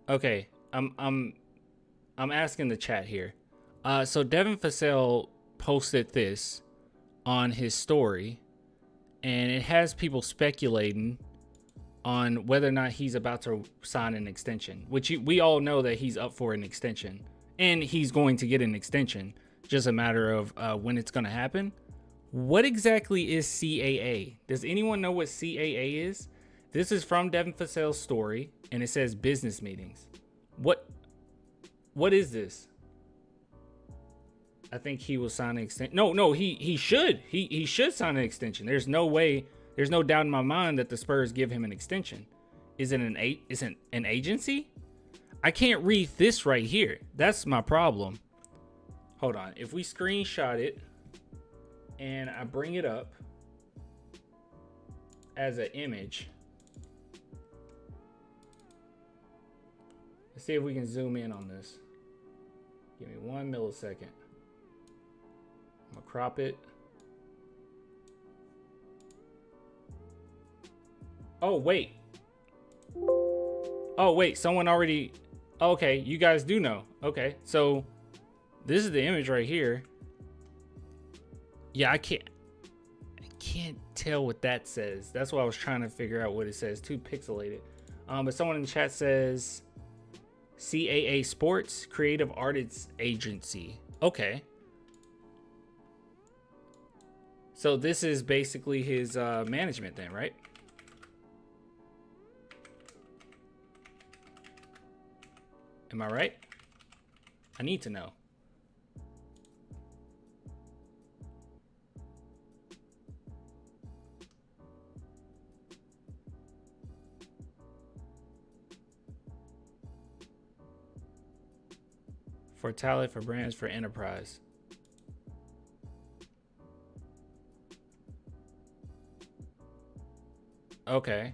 Okay, I'm asking the chat here. So Devin Vassell posted this on his story, and it has people speculating on whether or not he's about to sign an extension, which we all know that he's up for an extension, and he's going to get an extension. Just a matter of when it's going to happen. What exactly is CAA? Does anyone know what CAA is? This is from Devin Vassell's story, and it says business meetings. What is this? I think he will sign an extension. No, he should. He should sign an extension. There's no way. There's no doubt in my mind that the Spurs give him an extension. Is it an agency? I can't read this right here. That's my problem. Hold on. If we screenshot it and I bring it up as an image, let's see if we can zoom in on this. Give me 1 millisecond. I'm gonna crop it. Oh, wait. Someone already... Okay, you guys do know. Okay, so this is the image right here. Yeah, I can't tell what that says. That's why I was trying to figure out what it says. Too pixelated. But someone in the chat says CAA Sports Creative Artists Agency. Okay. So this is basically his management then, right? Am I right? I need to know. For talent, for brands, for enterprise. Okay.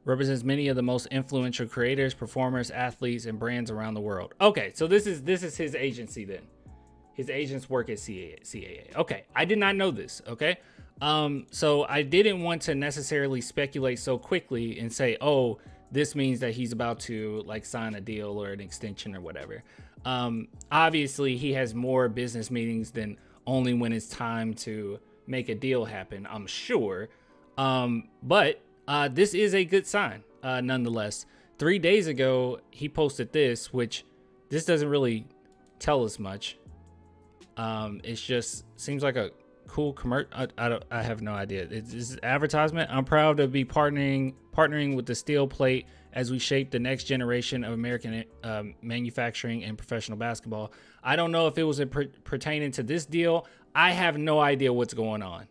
Represents many of the most influential creators, performers, athletes, and brands around the world. Okay, so this is his agency then. His agents work at CAA. Okay, I did not know this. Okay, so I didn't want to necessarily speculate so quickly and say, oh, this means that he's about to like sign a deal or an extension or whatever. Obviously, he has more business meetings than only when it's time to make a deal happen, I'm sure. But this is a good sign, nonetheless. 3 days ago, he posted this, which this doesn't really tell us much. It's just seems like a cool commercial. I have no idea. It's advertisement. I'm proud to be partnering with the Steel Plate as we shape the next generation of American manufacturing and professional basketball. I don't know if it was pertaining to this deal. I have no idea what's going on.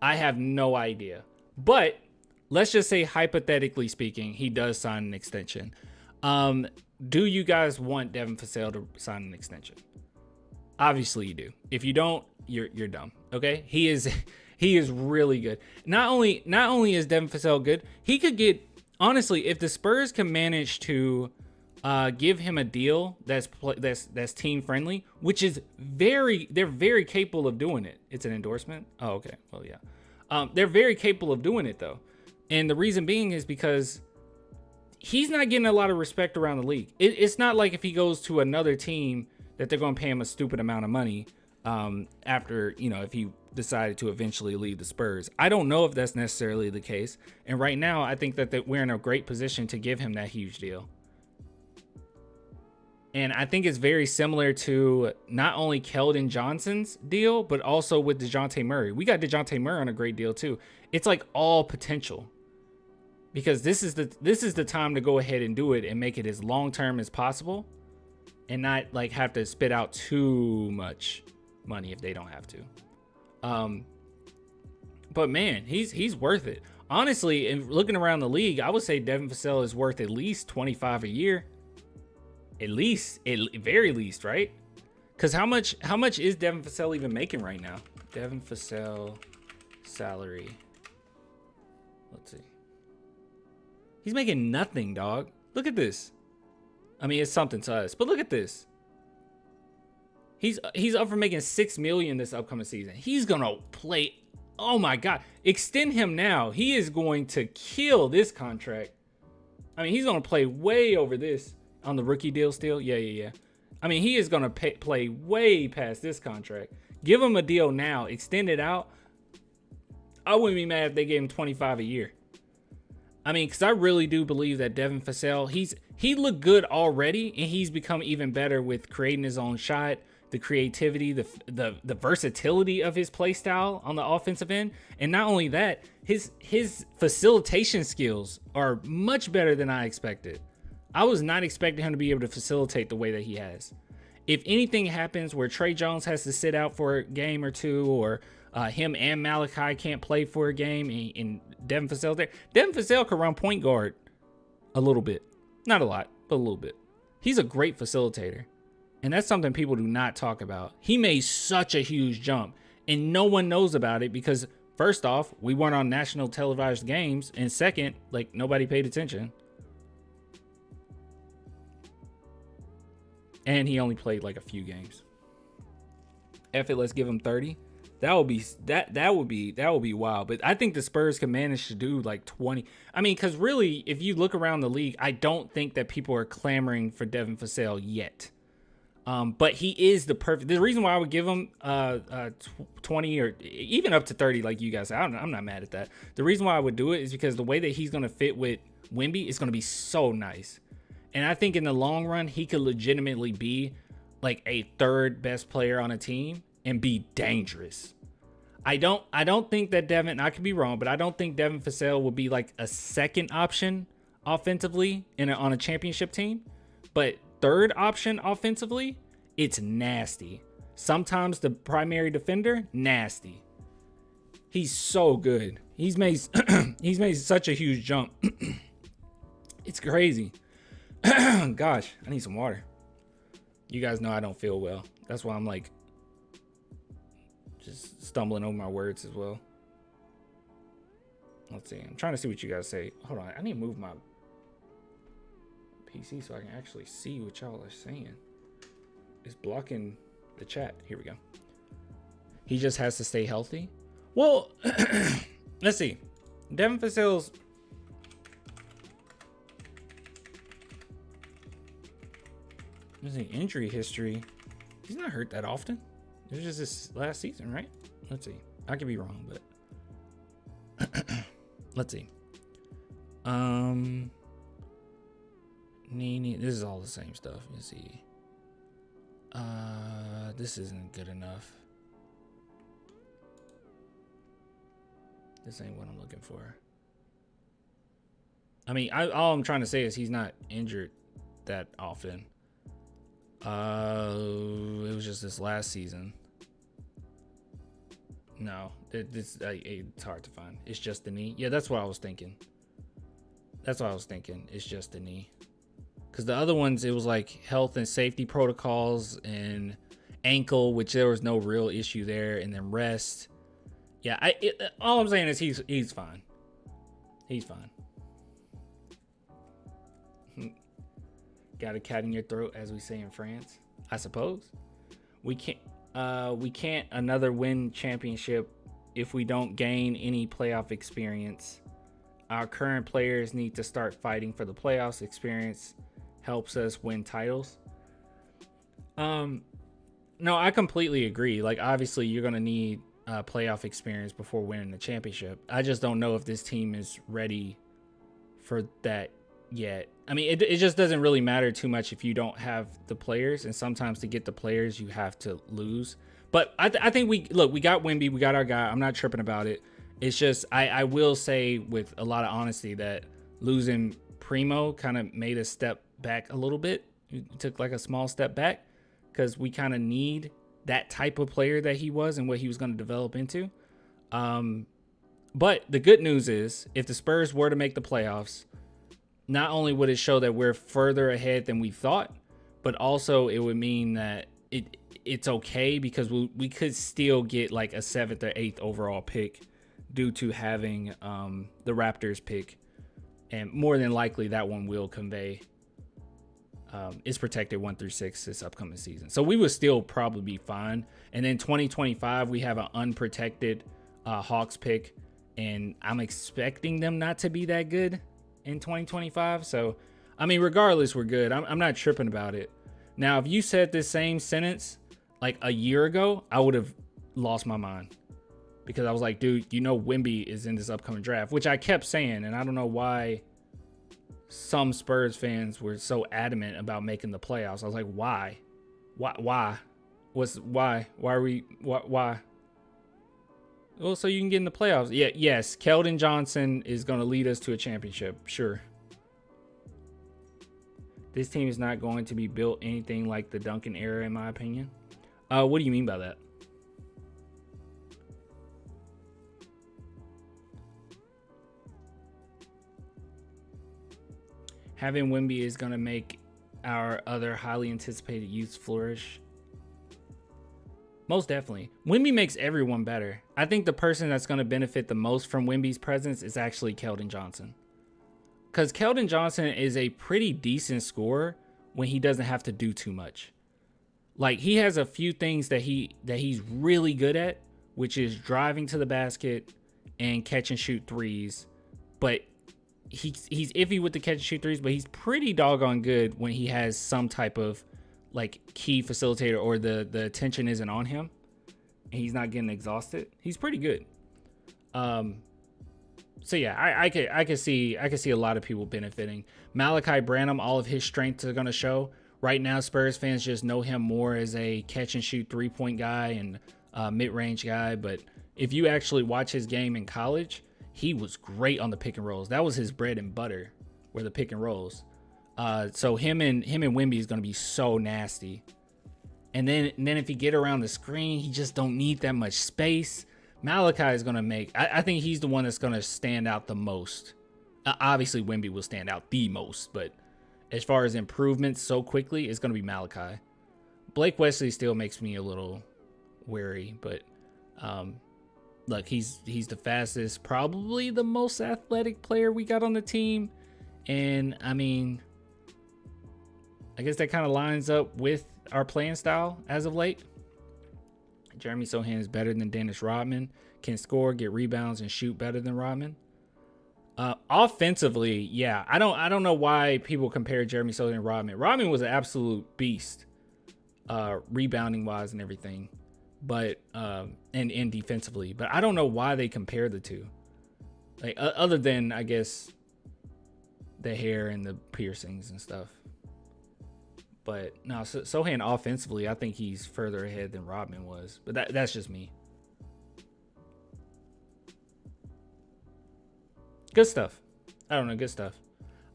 I have no idea. But let's just say, hypothetically speaking, he does sign an extension. Do you guys want Devin Vassell to sign an extension? Obviously you do. If you don't, you're dumb. Okay? He is really good. Not only is Devin Vassell good, he could get, honestly, if the Spurs can manage to give him a deal that's team friendly, which is they're very capable of doing it. It's an endorsement. Oh, okay. Well, yeah. They're very capable of doing it though. And the reason being is because he's not getting a lot of respect around the league. It's not like if he goes to another team that they're going to pay him a stupid amount of money after, if he decided to eventually leave the Spurs. I don't know if that's necessarily the case. And right now, I think that we're in a great position to give him that huge deal. And I think it's very similar to not only Keldon Johnson's deal, but also with DeJounte Murray. We got DeJounte Murray on a great deal too. It's like all potential. Because this is the time to go ahead and do it and make it as long-term as possible. And not like have to spit out too much money if they don't have to. But man, he's worth it. Honestly, and looking around the league, I would say Devin Vassell is worth at least 25 a year. At very least, right? Because how much is Devin Vassell even making right now? Devin Vassell salary. Let's see. He's making nothing, dog. Look at this. I mean, it's something to us, but look at this. He's up for making $6 million this upcoming season. He's gonna play Oh my God. Extend him now. He is going to kill this contract. I mean, he's going to play way over this on the rookie deal still. Yeah. I mean, he is going to play way past this contract. Give him a deal now. Extend it out. I wouldn't be mad if they gave him 25 a year. I mean, because I really do believe that Devin Vassell, he looked good already, and he's become even better with creating his own shot, the creativity, the versatility of his play style on the offensive end. And not only that, his facilitation skills are much better than I expected. I was not expecting him to be able to facilitate the way that he has. If anything happens where Trey Jones has to sit out for a game or two, or him and Malachi can't play for a game, and Devin Vassell there, Devin Vassell could run point guard a little bit. Not a lot, but a little bit. He's a great facilitator. And that's something people do not talk about. He made such a huge jump, and no one knows about it because, first off, we weren't on national televised games, and second, like, nobody paid attention. And he only played like a few games. F it, let's give him 30. That would be wild. But I think the Spurs can manage to do like 20. I mean, because really, if you look around the league, I don't think that people are clamoring for Devin Vassell yet. But he is the reason why I would give him 20 or even up to 30, like you guys said. I'm not mad at that. The reason why I would do it is because the way that he's going to fit with Wemby is going to be so nice. And I think in the long run, he could legitimately be like a third best player on a team and be dangerous. I don't think that Devin, I could be wrong, but I don't think Devin Vassell will be like a second option offensively on a championship team. But third option offensively, it's nasty. Sometimes the primary defender, nasty. He's so good. He's made such a huge jump. It's crazy. Gosh, I need some water. You guys know I don't feel well. That's why I'm like just stumbling over my words as well. Let's see. I'm trying to see what you guys say. Hold on. I need to move my PC so I can actually see what y'all are saying. It's blocking the chat. Here we go. He just has to stay healthy. Well, let's see. Devin Vassell's injury history. He's not hurt that often. It was just this last season, right? Let's see. I could be wrong, but let's see. This is all the same stuff. Let's see. This isn't good enough. This ain't what I'm looking for. I mean, all I'm trying to say is he's not injured that often. It was just this last season. No, it's hard to find. It's just the knee. Yeah, that's what I was thinking. It's just the knee. Because the other ones, it was like health and safety protocols and ankle, which there was no real issue there, and then rest. Yeah, all I'm saying is he's fine. He's fine. Got a cat in your throat, as we say in France, I suppose. We can't another win championship if we don't gain any playoff experience. Our current players need to start fighting for the playoffs. Experience helps us win titles. No, I completely agree. Like, obviously, you're gonna need playoff experience before winning the championship. I just don't know if this team is ready for that yet. I mean, it just doesn't really matter too much if you don't have the players, and sometimes to get the players, you have to lose. But I think we got Wemby, we got our guy. I'm not tripping about it. It's just, I will say with a lot of honesty that losing Primo kind of made a step back a little bit. It took like a small step back because we kind of need that type of player that he was and what he was going to develop into. But the good news is, if the Spurs were to make the playoffs, not only would it show that we're further ahead than we thought, but also it would mean that it's okay because we could still get like a 7th or 8th overall pick due to having the Raptors pick. And more than likely that one will convey is protected 1 through 6 this upcoming season. So we would still probably be fine. And then 2025, we have an unprotected Hawks pick, and I'm expecting them not to be that good in 2025. So, I mean, regardless, we're good. I'm not tripping about it. Now, if you said this same sentence like a year ago, I would have lost my mind, because I was like, dude, you know Wemby is in this upcoming draft, which I kept saying, and I don't know why some Spurs fans were so adamant about making the playoffs. I was like, why? Why? Why are we, why? Well, so you can get in the playoffs. Yeah, yes, Keldon Johnson is going to lead us to a championship, sure. This team is not going to be built anything like the Duncan era, in my opinion. What do you mean by that? Having Wemby is going to make our other highly anticipated youths flourish. Most definitely. Wemby makes everyone better. I think the person that's going to benefit the most from Wemby's presence is actually Keldon Johnson. Because Keldon Johnson is a pretty decent scorer when he doesn't have to do too much. Like, he has a few things that he's really good at, which is driving to the basket and catch and shoot threes. But he's iffy with the catch and shoot threes, but he's pretty doggone good when he has some type of like key facilitator, or the attention isn't on him and he's not getting exhausted. He's pretty good. So yeah, I can see a lot of people benefiting. Malachi Branham, all of his strengths are going to show. Right now, Spurs fans just know him more as a catch and shoot 3-point guy and mid-range guy. But if you actually watch his game in college, he was great on the pick and rolls. That was his bread and butter, were the pick and rolls. So him and Wemby is going to be so nasty. And then if you get around the screen, he just don't need that much space. Malachi is going to make, I think he's the one that's going to stand out the most. Obviously, Wemby will stand out the most, but as far as improvements so quickly, it's going to be Malachi. Blake Wesley still makes me a little wary, but look, he's the fastest, probably the most athletic player we got on the team. And I mean, I guess that kind of lines up with our playing style as of late. Jeremy Sohan is better than Dennis Rodman, can score, get rebounds, and shoot better than Rodman. Offensively, yeah, I don't know why people compare Jeremy Sohan and Rodman. Rodman was an absolute beast, rebounding wise and everything, but and defensively. But I don't know why they compare the two. Like other than, I guess, the hair and the piercings and stuff. But no, Sohan offensively, I think he's further ahead than Rodman was. But that's just me. Good stuff. I don't know, good stuff.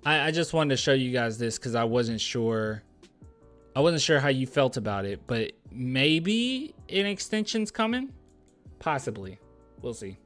I just wanted to show you guys this because I wasn't sure how you felt about it. But maybe an extension's coming? Possibly. We'll see.